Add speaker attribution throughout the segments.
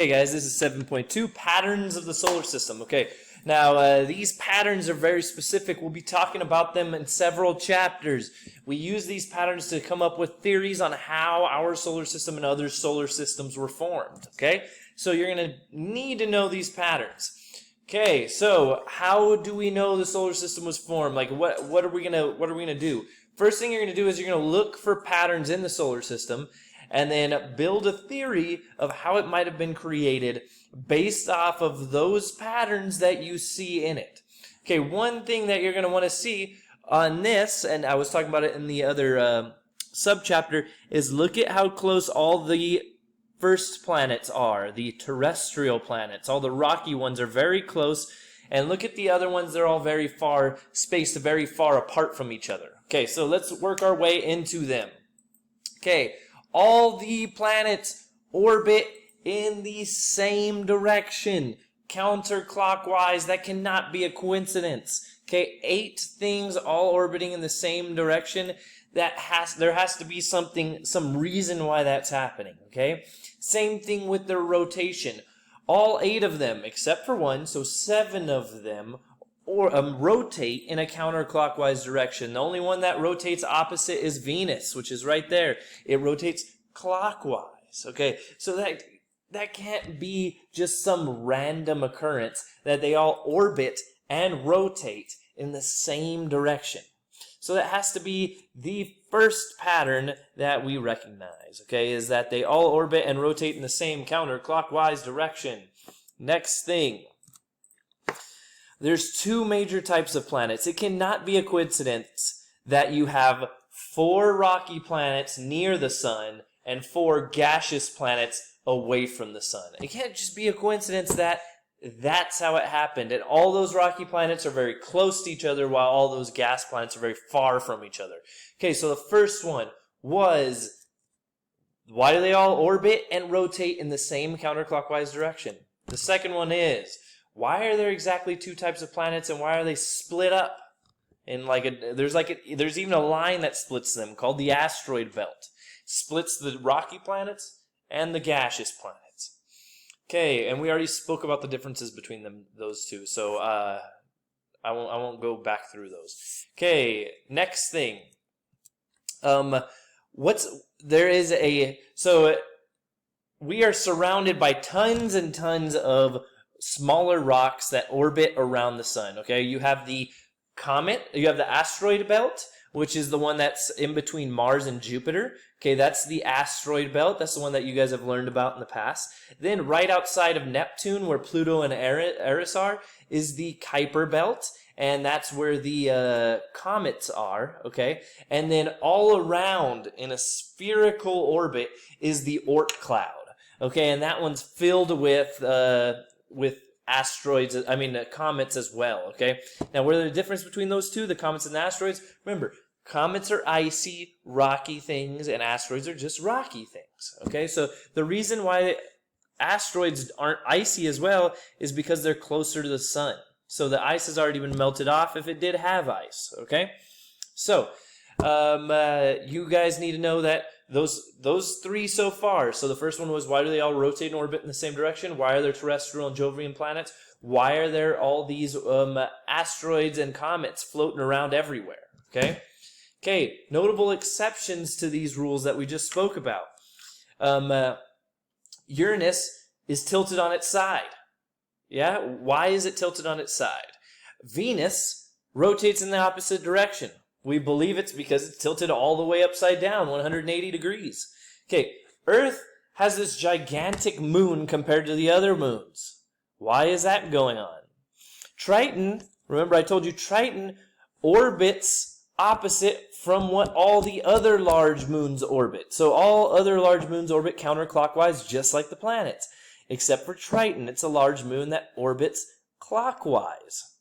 Speaker 1: Hey guys, this is 7.2, Patterns of the Solar System. Okay, now these patterns are very specific. We'll be talking about them in several chapters. We use these patterns to come up with theories on how our solar system and other solar systems were formed. Okay, so you're going to need to know these patterns. Okay, so how do we know the solar system was formed? Like what are we gonna do? First thing you're gonna do is you're gonna look for patterns in the solar system and then build a theory of how it might have been created based off of those patterns that you see in it. Okay, one thing that you're going to want to see on this, and I was talking about it in the other subchapter, is look at how close all the first planets are, the terrestrial planets. All the rocky ones are very close, and look at the other ones, they're all very far, spaced very far apart from each other. Okay, so let's work our way into them. Okay, all the planets orbit in the same direction, counterclockwise. That cannot be a coincidence. Okay, 8 things all orbiting in the same direction. There has to be some reason why that's happening. Okay, same thing with their rotation. All 8 of them, except for one, so 7 of them, rotate in a counterclockwise direction. The only one that rotates opposite is Venus, which is right there. It rotates clockwise. Okay, so that can't be just some random occurrence that they all orbit and rotate in the same direction. So that has to be the first pattern that we recognize, okay, is that they all orbit and rotate in the same counterclockwise direction. Next thing. There's 2 major types of planets. It cannot be a coincidence that you have 4 rocky planets near the sun and 4 gaseous planets away from the sun. It can't just be a coincidence that that's how it happened. And all those rocky planets are very close to each other while all those gas planets are very far from each other. Okay, so the first one was, why do they all orbit and rotate in the same counterclockwise direction? The second one is, why are there exactly 2 types of planets and why are they split up? And there's even a line that splits them called the asteroid belt. Splits the rocky planets and the gaseous planets. Okay, and we already spoke about the differences between those 2, so I won't go back through those. Okay, next thing. We are surrounded by tons and tons of smaller rocks that orbit around the sun. Okay, you have the comet, you have the asteroid belt, which is the one that's in between Mars and Jupiter. Okay, that's the asteroid belt. That's the one that you guys have learned about in the past. Then right outside of Neptune, where Pluto and Eris are, is the Kuiper belt, and that's where the comets are. Okay, and then all around in a spherical orbit is the Oort cloud. Okay, and that one's filled with asteroids, comets as well, okay? Now, what are the difference between those 2, the comets and the asteroids? Remember, comets are icy, rocky things, and asteroids are just rocky things, okay? So the reason why asteroids aren't icy as well is because they're closer to the sun. So the ice has already been melted off if it did have ice, okay? So, you guys need to know that those 3 so far. So the first one was, why do they all rotate and orbit in the same direction? Why are there terrestrial and Jovian planets? Why are there all these asteroids and comets floating around everywhere? Okay, notable exceptions to these rules that we just spoke about. Uranus is tilted on its side. Yeah, why is it tilted on its side? Venus rotates in the opposite direction. We believe it's because it's tilted all the way upside down, 180 degrees. Okay, Earth has this gigantic moon compared to the other moons. Why is that going on? Triton, remember I told you Triton orbits opposite from what all the other large moons orbit. So all other large moons orbit counterclockwise just like the planets. Except for Triton, it's a large moon that orbits clockwise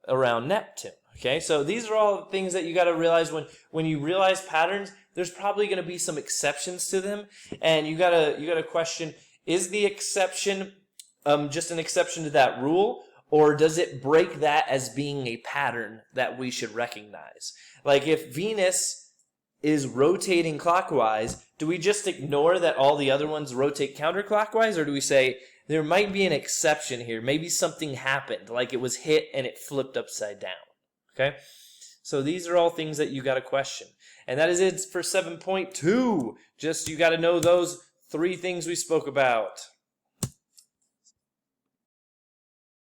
Speaker 1: around Neptune. Okay, so these are all things that you got to realize when you realize patterns. There's probably going to be some exceptions to them, and you gotta question: is the exception just an exception to that rule, or does it break that as being a pattern that we should recognize? Like if Venus is rotating clockwise, do we just ignore that all the other ones rotate counterclockwise, or do we say there might be an exception here. Maybe something happened, like it was hit and it flipped upside down. Okay? So these are all things that you got to question. And that is it for 7.2. Just you got to know those 3 things we spoke about.